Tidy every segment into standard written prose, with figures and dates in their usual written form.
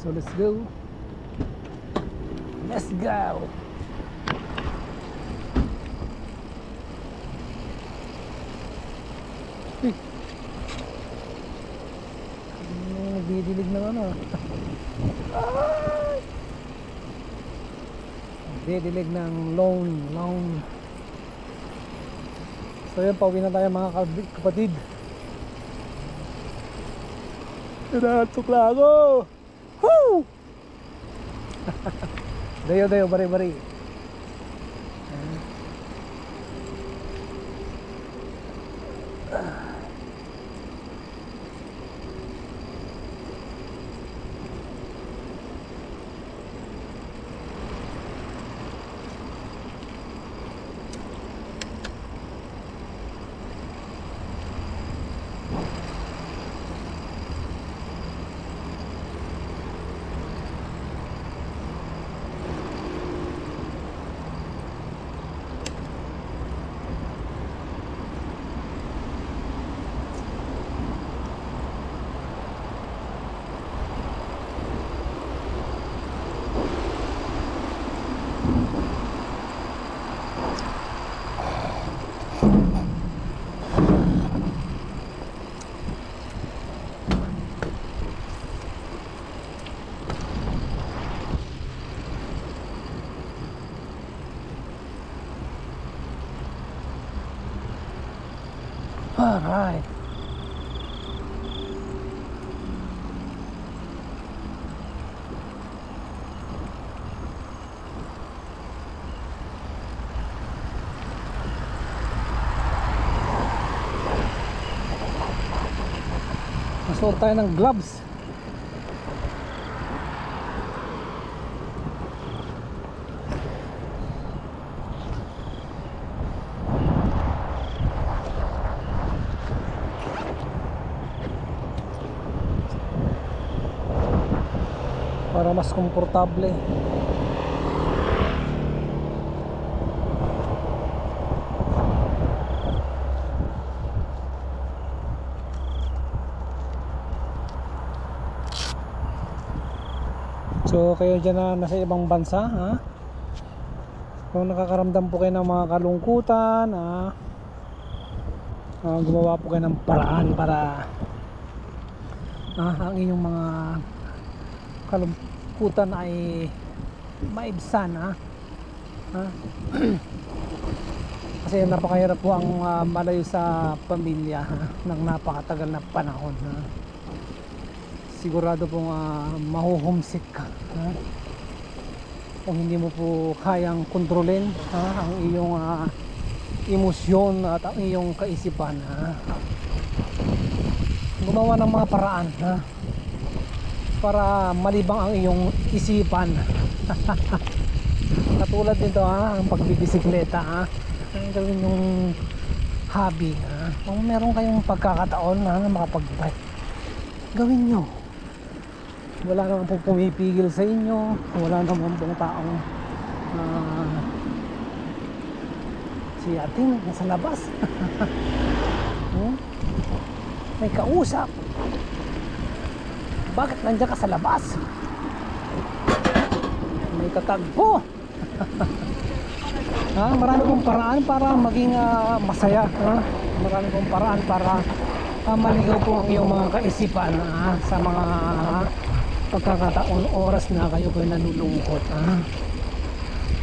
So let's go. Let's go. Nagdidilig ng ano. Nagdidilig ng loan. So yun, pauwi na tayo mga kapatid. Inaantok na ako. Woo! Dayo, bari. Alright. Masuot tayo ng gloves. Para mas komportable. So kayo dyan na nasa ibang bansa, ha? Kung nakakaramdam po kayo ng mga kalungkutan, gumawa po kayo ng paraan para ang inyong mga kalungkutan ay maibsan, ha? Kasi napakahirap po ang malayo sa pamilya, ng napakatagal na panahon, ha? Sigurado pong mahuhomesick ka, ha? Kung hindi mo po kayang kontrolin, ang iyong emosyon at ang iyong kaisipan, ha? Gumawa ng mga paraan, ha? Para malibang ang iyong isipan. Katulad nito, ang pagbibisikleta, ang gawin yung hobby, kung meron kayong pagkakataon na makapag-bike, gawin nyo. Wala naman pong pumipigil sa inyo, wala naman pong taong si ating nasa labas. May kausap. Bakit nandiyan ka sa labas? May tatagpo. Marami pong paraan para maging masaya, marami pong paraan para maligaw po ang iyong mga kaisipan, sa mga pagkakataon, oras na kayo po nalulungkot,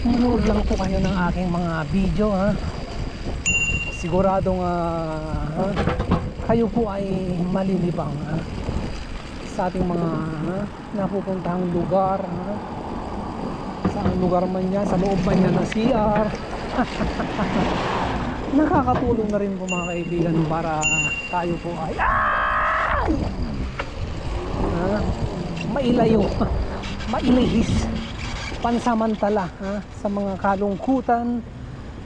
manood lang po kayo ng aking mga video, siguradong kayo po ay malilibang, sa ating mga napupuntahang lugar, sa lugar man yan, sa loob man yan ng CR. Nakakatulong na rin po mga kaibigan para tayo po ay mailayo, mailihis pansamantala, sa mga kalungkutan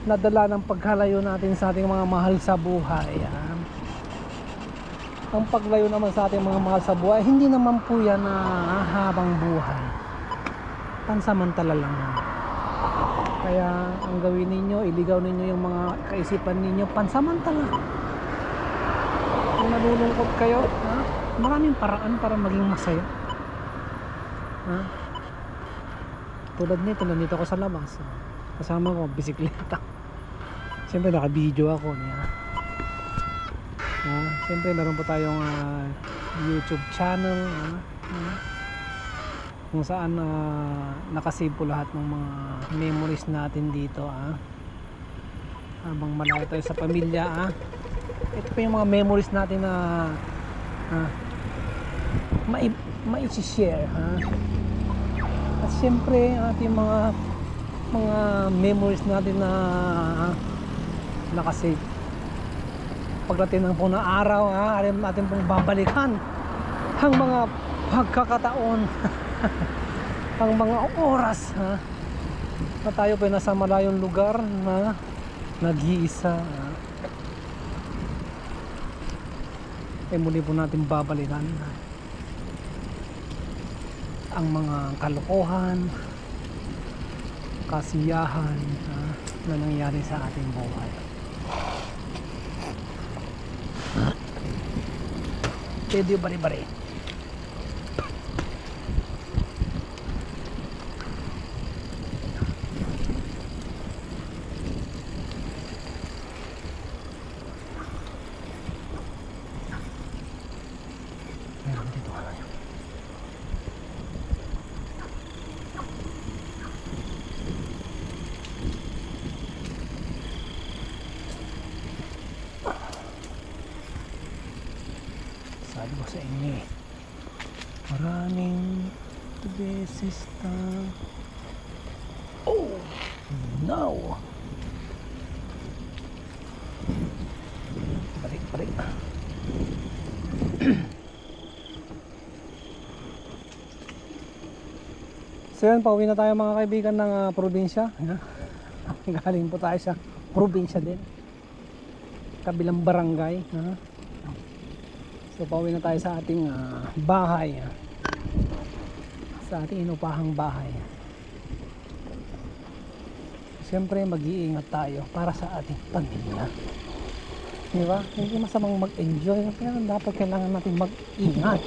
na dala ng pagkalayo natin sa ating mga mahal sa buhay. Ang paglayo naman sa ating mga mahal sa buhay, hindi naman po yan na habang buhay, pansamantala lang yan. Kaya ang gawin ninyo, iligaw ninyo yung mga kaisipan ninyo pansamantala. Kung nalulungkot kayo, maraming paraan para maging masaya. Ha? Tulad nandito ako sa labas. Kasama ko, bisikleta. Siyempre naka-video ako niya. Siyempre meron po tayong YouTube channel. Kung saan nakasave po lahat ng mga memories natin dito. Habang malayo tayo sa pamilya. Ito po yung mga memories natin na mai-share. At siyempre ating mga memories natin na nakasave. Pagdating ng po ng araw, atin pong babalikan ang mga pagkakataon, ang mga oras na tayo po nasa malayong lugar na nag-iisa. Muli po natin babalikan ang mga kalokohan, kasiyahan na nangyari sa ating buhay. Pedyo bari-bari. Meron dito ka lang. Sabi ko sa inyo maraming beses na no, balik so yan, pauwi na tayo mga kaibigan ng probinsya. Galing po tayo sa probinsya din, kabilang barangay. So pauwi na tayo sa ating bahay, sa ating inupahang bahay. Siyempre mag-iingat tayo para sa ating pamilya, di ba? Hindi masamang mag-enjoy, pero dapat kailangan natin mag-ingat.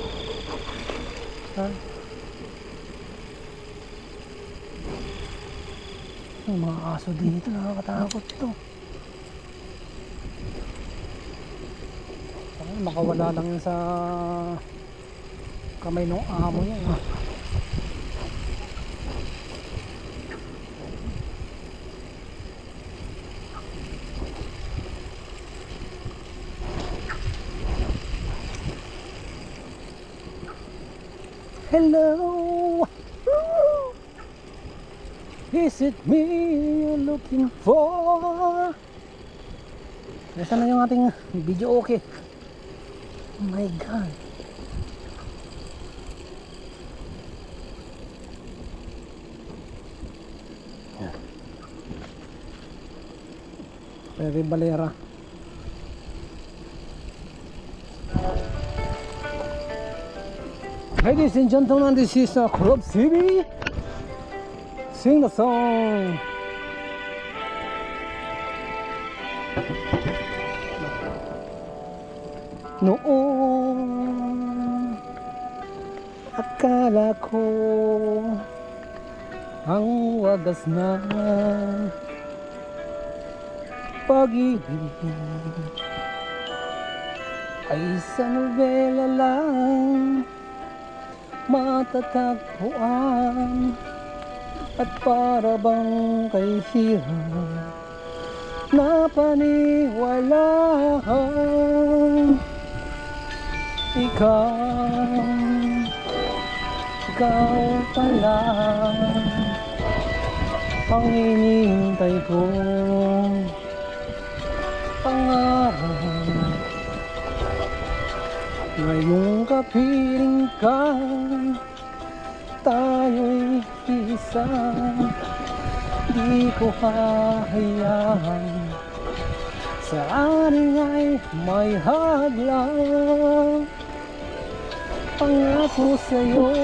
Yung mga aso dito, nakakatakot to. Makawala lang yun sa kamay ng amo niya. Hello, is it me you're looking for? Nasaan na yung ating video? Okay. Oh my God. Pwede balera. Ladies and gentlemen, this is Club CB. Sing the song. Noong akala ko ang wagas na pag-ibig ay sa nobela lang matatagpuan, at para bang kay hirap na paniwalaan. Ikaw pala ang hinihintay kong pangarap. Ngayong kapiling ka, tayo'y isa. Di ko hahayaan sa ating ay may hadlang. Pangako sa'yo,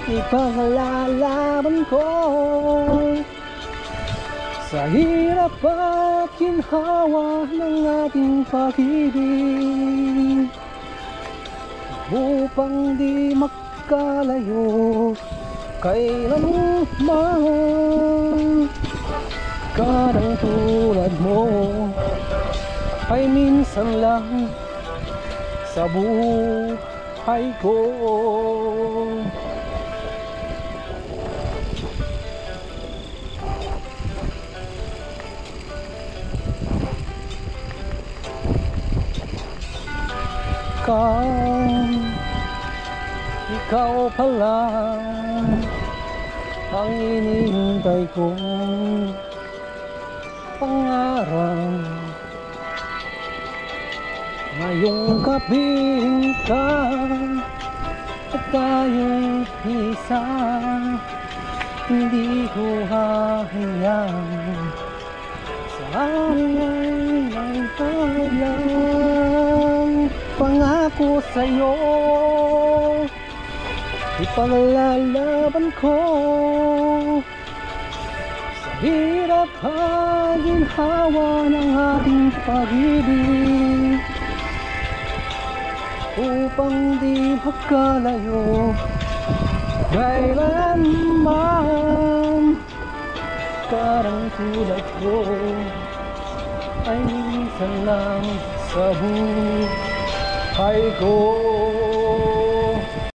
ipaglalaban ko sa hirap at ginhawa ng ating pag-ibig, upang di magkalayo kailanman. Karang tulad mo ay minsan lang sa buhay ko. Ikaw pala ang inihintay kong pangarap. Ngayong gabing ka at tayong isa, hindi ko hahayaan sa amin ay lang. Pangako sa'yo, ipaglalaban ko sa hirap at ginhawa ng ating pag-ibig, upang di magkalayo kailanman. Karang tulad ko ay minsan lang sa buhay ko.